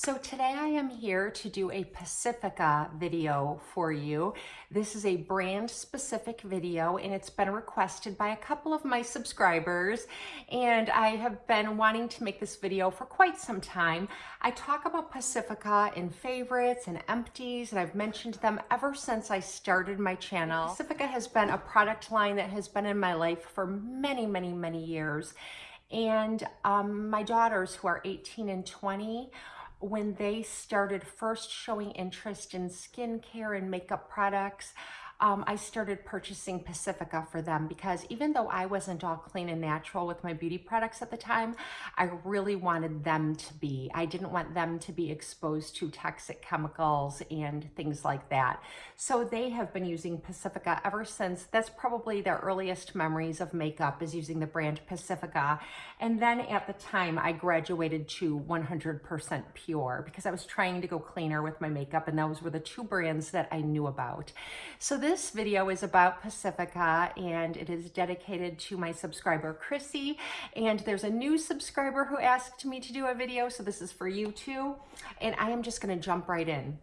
So today I am here to do a Pacifica video for you. This is a brand specific video and it's been requested by a couple of my subscribers, and I have been wanting to make this video for quite some time. I talk about Pacifica in favorites and empties, and I've mentioned them ever since I started my channel. Pacifica has been a product line that has been in my life for many years. And my daughters, who are 18 and 20, when they started first showing interest in skincare and makeup products, I started purchasing Pacifica for them, because even though I wasn't all clean and natural with my beauty products at the time, I really wanted them to be. I didn't want them to be exposed to toxic chemicals and things like that. So they have been using Pacifica ever since. That's probably their earliest memories of makeup, is using the brand Pacifica. And then at the time I graduated to 100% pure, because I was trying to go cleaner with my makeup, and those were the two brands that I knew about. So this video is about Pacifica, and it is dedicated to my subscriber Chrissy, and there's a new subscriber who asked me to do a video, so this is for you too. And I am just going to jump right in.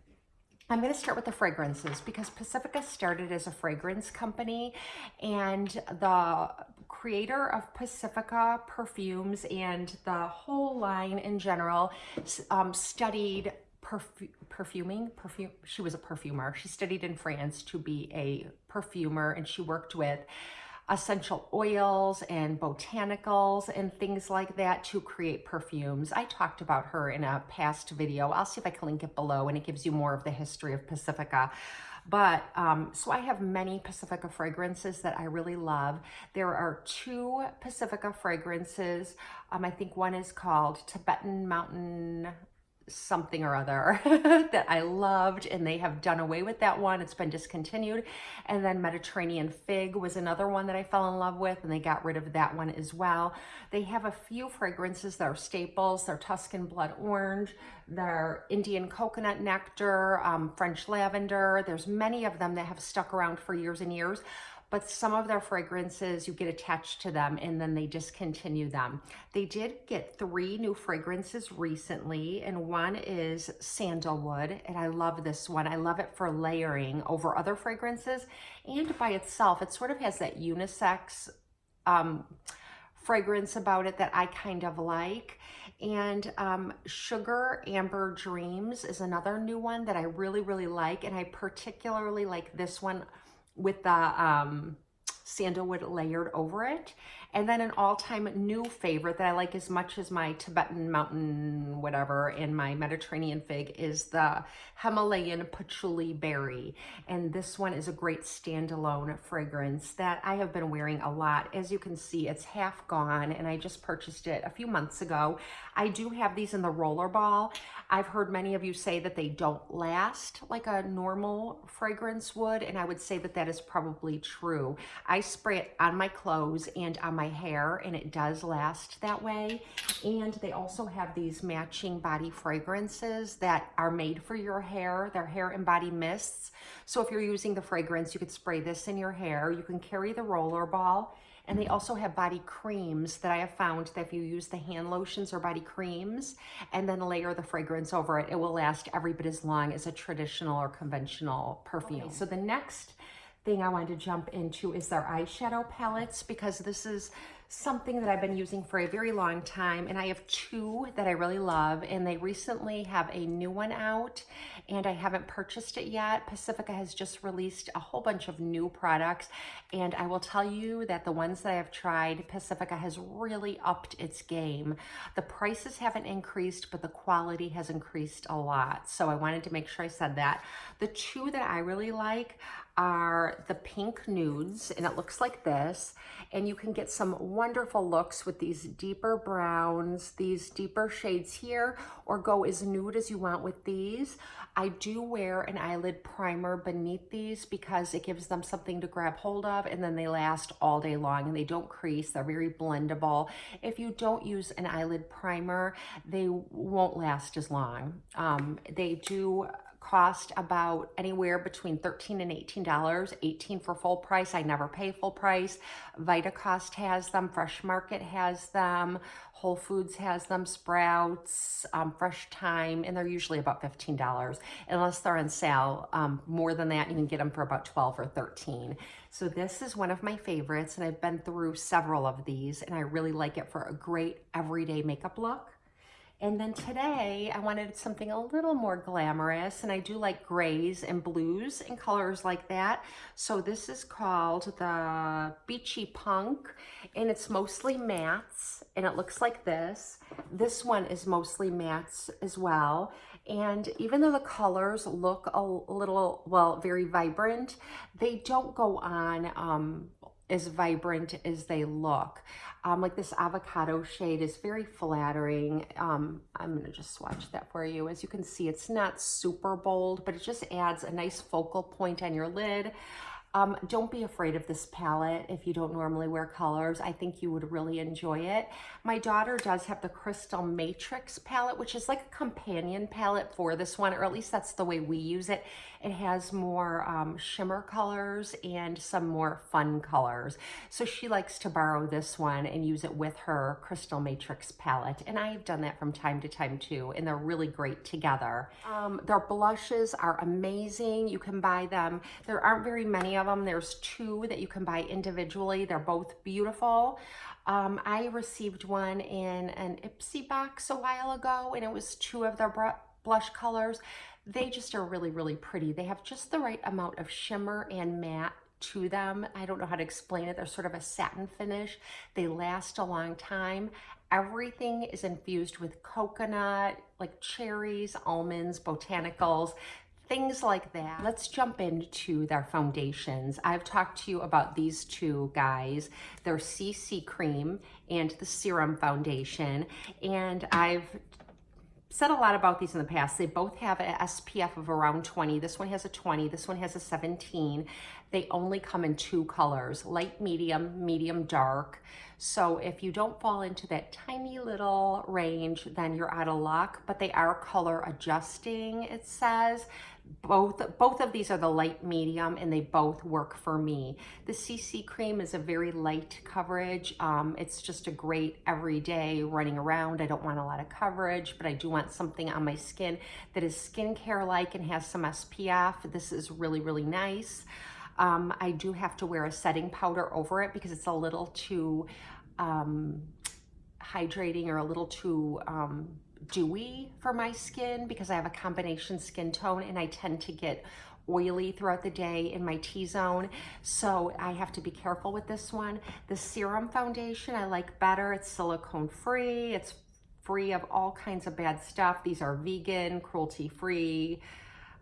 I'm going to start with the fragrances, because Pacifica started as a fragrance company, and the creator of Pacifica perfumes and the whole line in general studied perfuming. She was a perfumer. She studied in France to be a perfumer, and she worked with essential oils and botanicals and things like that to create perfumes. I talked about her in a past video. I'll see if I can link it below, and it gives you more of the history of Pacifica. But so I have many Pacifica fragrances that I really love. There are two Pacifica fragrances. I think one is called Tibetan Mountain something or other that I loved, and they have done away with that one. It's been discontinued. And then Mediterranean Fig was another one that I fell in love with, and they got rid of that one as well. They have a few fragrances that are staples. They're Tuscan Blood Orange, they're Indian Coconut Nectar, French Lavender. There's many of them that have stuck around for years and years. But some of their fragrances, you get attached to them and then they discontinue them. They did get 3 new fragrances recently, and one is Sandalwood, and I love this one. I love it for layering over other fragrances, and by itself. It sort of has that unisex fragrance about it that I kind of like. And Sugar Amber Dreams is another new one that I really like, and I particularly like this one with the sandalwood layered over it. And then an all-time new favorite that I like as much as my Tibetan Mountain whatever and my Mediterranean Fig is the Himalayan Patchouli Berry. And this one is a great standalone fragrance that I have been wearing a lot. As you can see, it's half gone, and I just purchased it a few months ago. I do have these in the rollerball. I've heard many of you say that they don't last like a normal fragrance would, and I would say that that is probably true. I spray it on my clothes and on my hair, and it does last that way. And they also have these matching body fragrances that are made for your hair. They're hair and body mists. So if you're using the fragrance, you could spray this in your hair. You can carry the rollerball. And they also have body creams that I have found that if you use the hand lotions or body creams and then layer the fragrance over it, it will last every bit as long as a traditional or conventional perfume. Okay, so the next thing I wanted to jump into is their eyeshadow palettes, because this is something that I've been using for a very long time, and I have 2 that I really love, and they recently have a new one out, and I haven't purchased it yet. Pacifica has just released a whole bunch of new products, and I will tell you that the ones that I have tried, Pacifica has really upped its game. The prices haven't increased, but the quality has increased a lot, so I wanted to make sure I said that. The 2 that I really like are the pink nudes, and it looks like this, and you can get some wonderful looks with these deeper browns, these deeper shades here, or go as nude as you want with these. I do wear an eyelid primer beneath these because it gives them something to grab hold of, and then they last all day long and they don't crease. They're very blendable. If you don't use an eyelid primer, they won't last as long. They do cost about anywhere between $13 and $18, $18 for full price. I never pay full price. Vitacost has them, Fresh Market has them, Whole Foods has them, Sprouts, Fresh Thyme, and they're usually about $15 unless they're on sale. More than that, you can get them for about $12 or $13. So this is one of my favorites, and I've been through several of these, and I really like it for a great everyday makeup look. And then today I wanted something a little more glamorous, and I do like grays and blues and colors like that. So this is called the Beachy Punk, and it's mostly mattes, and it looks like this. This one is mostly mattes as well. And even though the colors look a little, well, very vibrant, they don't go on as vibrant as they look. Like this avocado shade is very flattering. I'm gonna just swatch that for you. As you can see, it's not super bold, but it just adds a nice focal point on your lid. Don't be afraid of this palette if you don't normally wear colors. I think you would really enjoy it. My daughter does have the Crystal Matrix palette, which is like a companion palette for this one, or at least that's the way we use it. It has more shimmer colors and some more fun colors. So she likes to borrow this one and use it with her Crystal Matrix palette. And I've done that from time to time too, and they're really great together. Their blushes are amazing. You can buy them. There aren't very many of them. There's 2 that you can buy individually. They're both beautiful. I received one in an Ipsy box a while ago, and it was 2 of their blush colors. They just are really, really pretty. They have just the right amount of shimmer and matte to them. I don't know how to explain it. They're sort of a satin finish. They last a long time. Everything is infused with coconut, like cherries, almonds, botanicals, things like that. Let's jump into their foundations. I've talked to you about these 2 guys. They're CC Cream and the Serum Foundation. And I've said a lot about these in the past. They both have an SPF of around 20. This one has a 20, this one has a 17. They only come in 2 colors, light medium, medium dark. So if you don't fall into that tiny little range, then you're out of luck, but they are color adjusting, it says. Both of these are the light medium, and they both work for me. The CC Cream is a very light coverage. It's just a great everyday running around. I don't want a lot of coverage, but I do want something on my skin that is skincare-like and has some SPF. This is really, really nice. I do have to wear a setting powder over it because it's a little too hydrating or a little too dewy for my skin because I have a combination skin tone and I tend to get oily throughout the day in my T-zone. So I have to be careful with this one. The Serum Foundation I like better. It's silicone free. It's free of all kinds of bad stuff. These are vegan, cruelty free,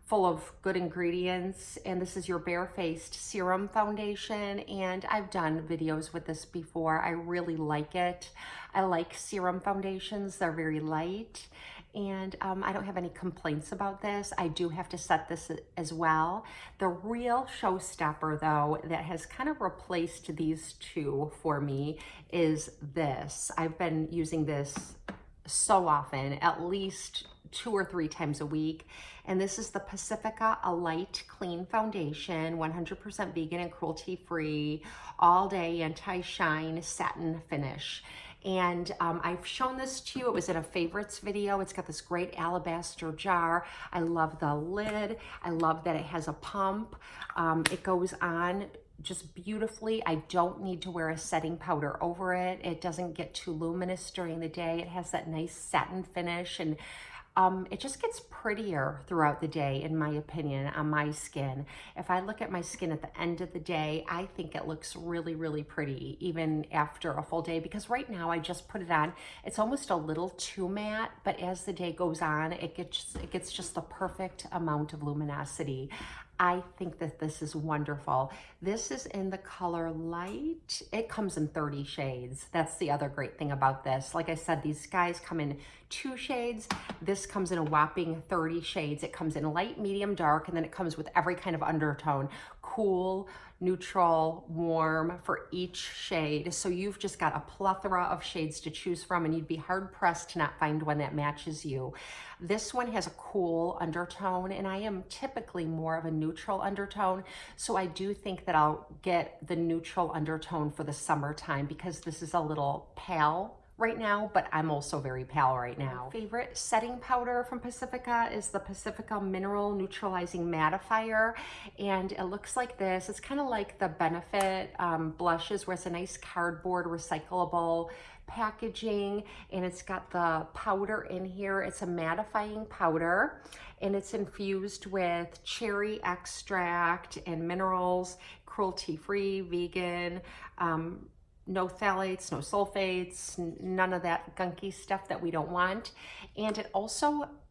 full of good ingredients. And this is your bare-faced serum foundation. And I've done videos with this before. I really like it. I like serum foundations. They're very light. And I don't have any complaints about this. I do have to set this as well. The real showstopper though, that has kind of replaced these 2 for me is this. I've been using this so often, at least 2 or 3 times a week. And this is the Pacifica A Light Clean Foundation, 100% vegan and cruelty free, all day anti-shine satin finish. And I've shown this to you. It was in a favorites video. It's got this great alabaster jar. I love the lid. I love that it has a pump. It goes on just beautifully. I don't need to wear a setting powder over it. It doesn't get too luminous during the day. It has that nice satin finish, and it just gets prettier throughout the day, in my opinion, on my skin. If I look at my skin at the end of the day, I think it looks really, really pretty, even after a full day, because right now I just put it on. It's almost a little too matte, but as the day goes on, it gets just the perfect amount of luminosity. I think that this is wonderful. This is in the color light. It comes in 30 shades. That's the other great thing about this. Like I said, these guys come in 2 shades. This comes in a whopping 30 shades. It comes in light, medium, dark, and then it comes with every kind of undertone. cool, neutral, warm for each shade. So you've just got a plethora of shades to choose from, and you'd be hard pressed to not find one that matches you. This one has a cool undertone, and I am typically more of a neutral undertone. So I do think that I'll get the neutral undertone for the summertime because this is a little pale right now, but I'm also very pale right now. My favorite setting powder from Pacifica is the Pacifica Mineral Neutralizing Mattifier, and it looks like this. It's kind of like the Benefit blushes, where it's a nice cardboard recyclable packaging, and it's got the powder in here. It's a mattifying powder, and it's infused with cherry extract and minerals, cruelty-free, vegan, no phthalates, no sulfates, none of that gunky stuff that we don't want. And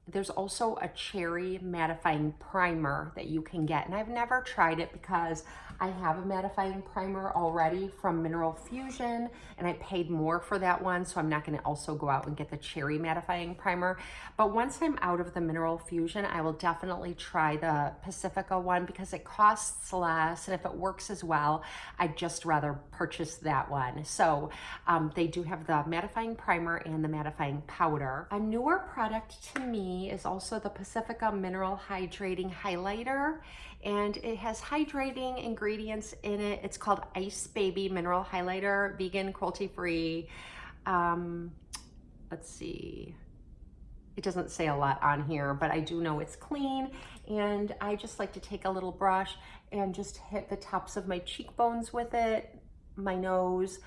there's also a cherry mattifying primer that you can get. And I've never tried it because I have a mattifying primer already from Mineral Fusion, and I paid more for that one, so I'm not gonna also go out and get the cherry mattifying primer. But once I'm out of the Mineral Fusion, I will definitely try the Pacifica one because it costs less, and if it works as well, I'd just rather purchase that one. So they do have the mattifying primer and the mattifying powder. A newer product to me is also the Pacifica Mineral Hydrating Highlighter, and it has hydrating ingredients in it. It's called Ice Baby Mineral Highlighter, vegan, cruelty-free. Let's see. It doesn't say a lot on here, but I do know it's clean, and I just like to take a little brush and just hit the tops of my cheekbones with it, my nose,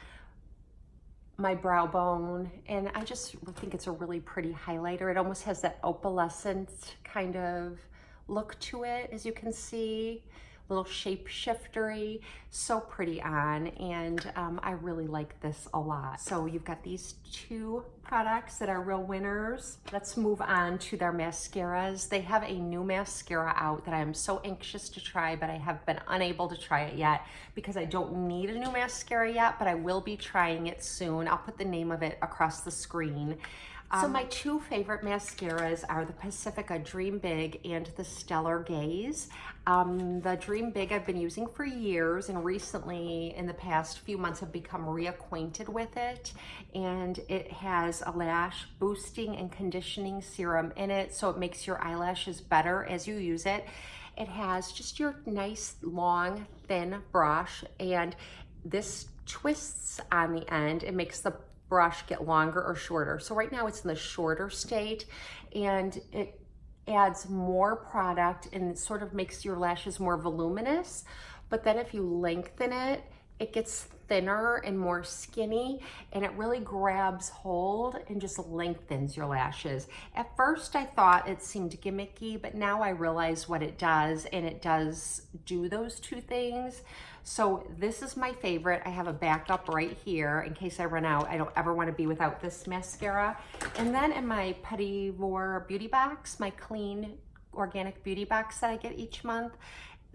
my brow bone, and I just think it's a really pretty highlighter. It almost has that opalescent kind of look to it, as you can see, a little shape-shiftery, so pretty on, and I really like this a lot. So you've got these two products that are real winners. Let's move on to their mascaras. They have a new mascara out that I'm so anxious to try, but I have been unable to try it yet because I don't need a new mascara yet, but I will be trying it soon. I'll put the name of it across the screen. So my two favorite mascaras are the Pacifica Dream Big and the Stellar Gaze. The Dream Big I've been using for years, and recently in the past few months have become reacquainted with it, and it has a lash boosting and conditioning serum in it, so it makes your eyelashes better as you use it. It has just your nice long thin brush, and this twists on the end. It makes the brush get longer or shorter. So right now it's in the shorter state, and it adds more product and it sort of makes your lashes more voluminous. But then if you lengthen it, it gets thinner and more skinny, and it really grabs hold and just lengthens your lashes. At first I thought it seemed gimmicky, but now I realize what it does, and it does do those two things. So this is my favorite. I have a backup right here in case I run out. I don't ever want to be without this mascara. And then in my Petit Vour beauty box, my clean organic beauty box that I get each month,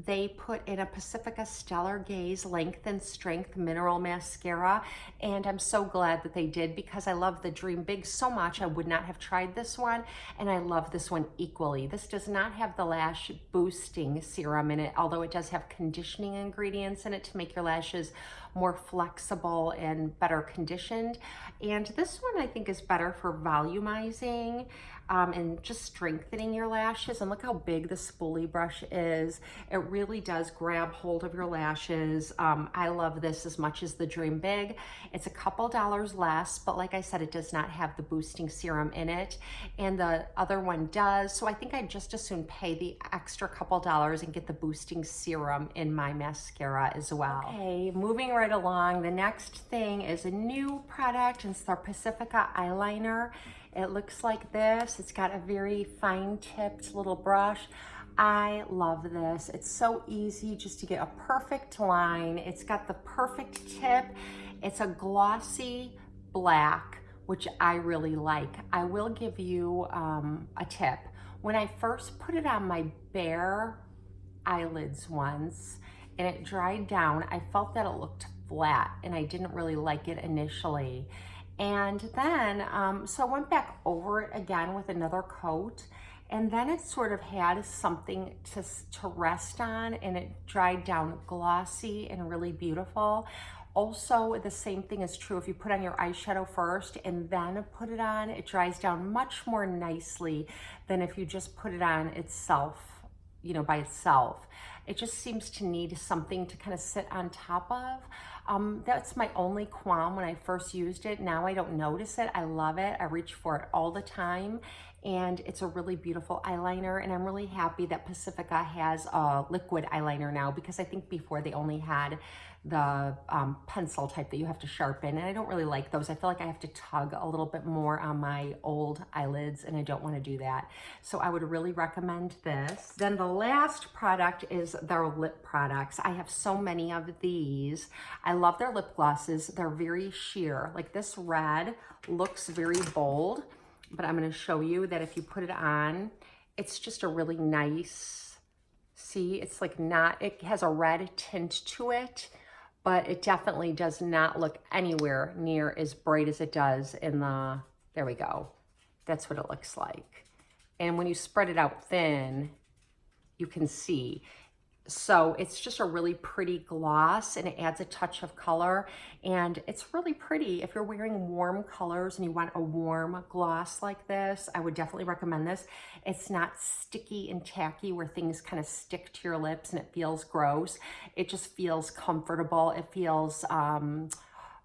they put in a Pacifica Stellar Gaze Length and Strength Mineral Mascara, and I'm so glad that they did because I love the Dream Big so much. I would not have tried this one, and I love this one equally. This does not have the lash boosting serum in it, although it does have conditioning ingredients in it to make your lashes more flexible and better conditioned. And this one I think is better for volumizing and just strengthening your lashes. And look how big the spoolie brush is. It really does grab hold of your lashes. I love this as much as the Dream Big. It's a couple dollars less, but like I said, it does not have the boosting serum in it, and the other one does. So I think I'd just as soon pay the extra couple dollars and get the boosting serum in my mascara as well. Okay, moving right along, the next thing is a new product, and it's the Pacifica Eyeliner. It looks like this. It's got a very fine-tipped little brush. I love this. It's so easy just to get a perfect line. It's got the perfect tip. It's a glossy black, which I really like. I will give you a tip. When I first put it on my bare eyelids once and it dried down, I felt that it looked flat and I didn't really like it initially. And then, so I went back over it again with another coat, and then it sort of had something to rest on, and it dried down glossy and really beautiful. Also, the same thing is true if you put on your eyeshadow first and then put it on. It dries down much more nicely than if you just put it on itself, you know, by itself. It just seems to need something to kind of sit on top of. That's my only qualm when I first used it. Now I don't notice it. I love it. I reach for it all the time. And it's a really beautiful eyeliner. And I'm really happy that Pacifica has a liquid eyeliner now, because I think before they only had the pencil type that you have to sharpen, and I don't really like those. I feel like I have to tug a little bit more on my old eyelids, and I don't want to do that. So I would really recommend this. Then the last product is their lip products. I have so many of these. I love their lip glosses. They're very sheer. Like this red looks very bold, but I'm going to show you that if you put it on, it's just a really nice, see, it's like not, it has a red tint to it, but it definitely does not look anywhere near as bright as it does in the, there we go. That's what it looks like. And when you spread it out thin, you can see. So it's just a really pretty gloss, and it adds a touch of color, and it's really pretty. If you're wearing warm colors and you want a warm gloss like this, I would definitely recommend this. It's not sticky and tacky where things kind of stick to your lips and it feels gross. It just feels comfortable. It feels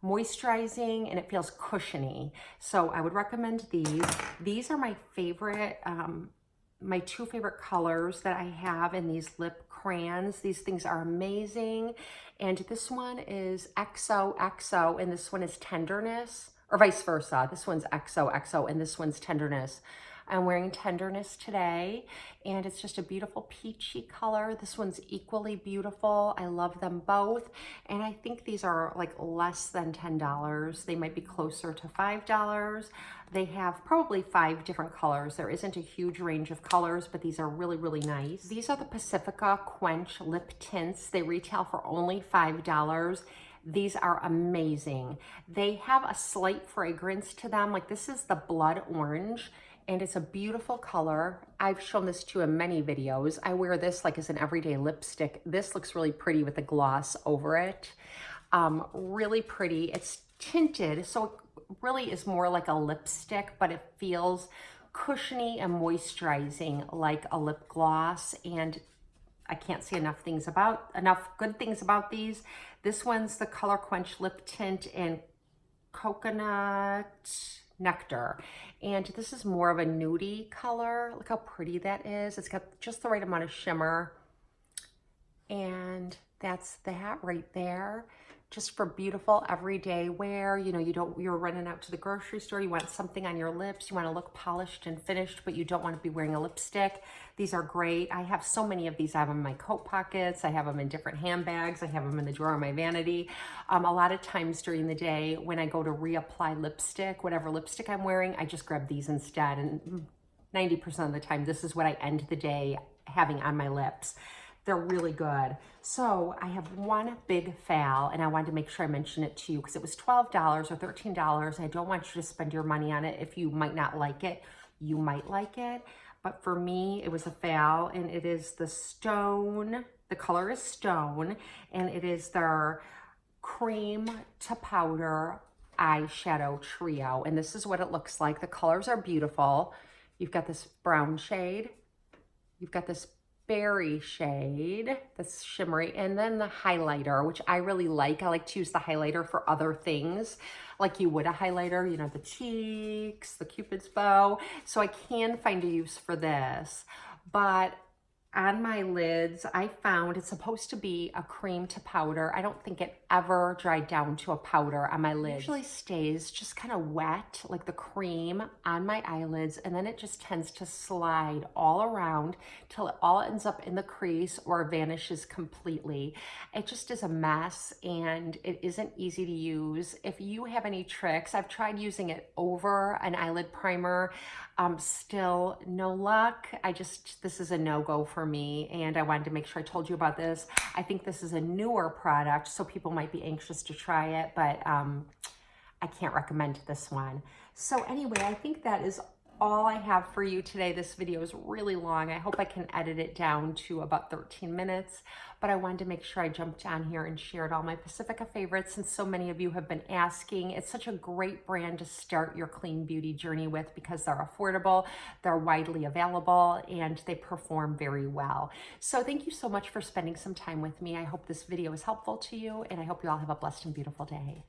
moisturizing, and it feels cushiony. So I would recommend these. These are my favorite, my two favorite colors that I have in these lip crayons. These things are amazing. And this one is XOXO and this one is Tenderness, or vice versa. This one's XOXO and this one's Tenderness. I'm wearing Tenderness today, and it's just a beautiful peachy color. This one's equally beautiful. I love them both, and I think these are like less than $10. They might be closer to $5. They have probably 5 different colors. There isn't a huge range of colors, but these are really, really nice. These are the Pacifica Quench Lip Tints. They retail for only $5. These are amazing. They have a slight fragrance to them. Like this is the Blood Orange, and it's a beautiful color. I've shown this to you in many videos. I wear this like as an everyday lipstick. This looks really pretty with the gloss over it. Really pretty. It's tinted, so it really is more like a lipstick, but it feels cushiony and moisturizing like a lip gloss. And I can't say enough good things about these. This one's the Color Quench Lip Tint in Coconut Nectar, and this is more of a nudie color. Look how pretty that is. It's got just the right amount of shimmer, and that's that right there. Just for beautiful everyday wear. You know, you're running out to the grocery store, you want something on your lips, you want to look polished and finished, but you don't want to be wearing a lipstick. These are great. I have so many of these. I have them in my coat pockets, I have them in different handbags, I have them in the drawer of my vanity. A lot of times during the day when I go to reapply lipstick, whatever lipstick I'm wearing, I just grab these instead, and 90% of the time this is what I end the day having on my lips. They're really good. So I have one big fail, and I wanted to make sure I mention it to you because it was $12 or $13. I don't want you to spend your money on it if you might not like it. You might like it, but for me, it was a fail, and it is the Stone. The color is Stone, and it is their cream to powder eyeshadow trio, and this is what it looks like. The colors are beautiful. You've got this brown shade, you've got this berry shade that's shimmery, and then the highlighter, which I really like. I like to use the highlighter for other things, like you would a highlighter, you know, the cheeks, the Cupid's bow. So I can find a use for this, but on my lids, I found it's supposed to be a cream to powder. I don't think it ever dried down to a powder on my lids. It usually stays just kind of wet, like the cream on my eyelids, and then it just tends to slide all around till it all ends up in the crease or vanishes completely. It just is a mess, and it isn't easy to use. If you have any tricks, I've tried using it over an eyelid primer. Still no luck. This is a no-go for me, and I wanted to make sure I told you about this. I think this is a newer product, so people might be anxious to try it, but I can't recommend this one. So anyway, I think that is all I have for you today. This video is really long. I hope I can edit it down to about 13 minutes, but I wanted to make sure I jumped on here and shared all my Pacifica favorites since so many of you have been asking. It's such a great brand to start your clean beauty journey with because they're affordable, they're widely available, and they perform very well. So thank you so much for spending some time with me. I hope this video is helpful to you, and I hope you all have a blessed and beautiful day.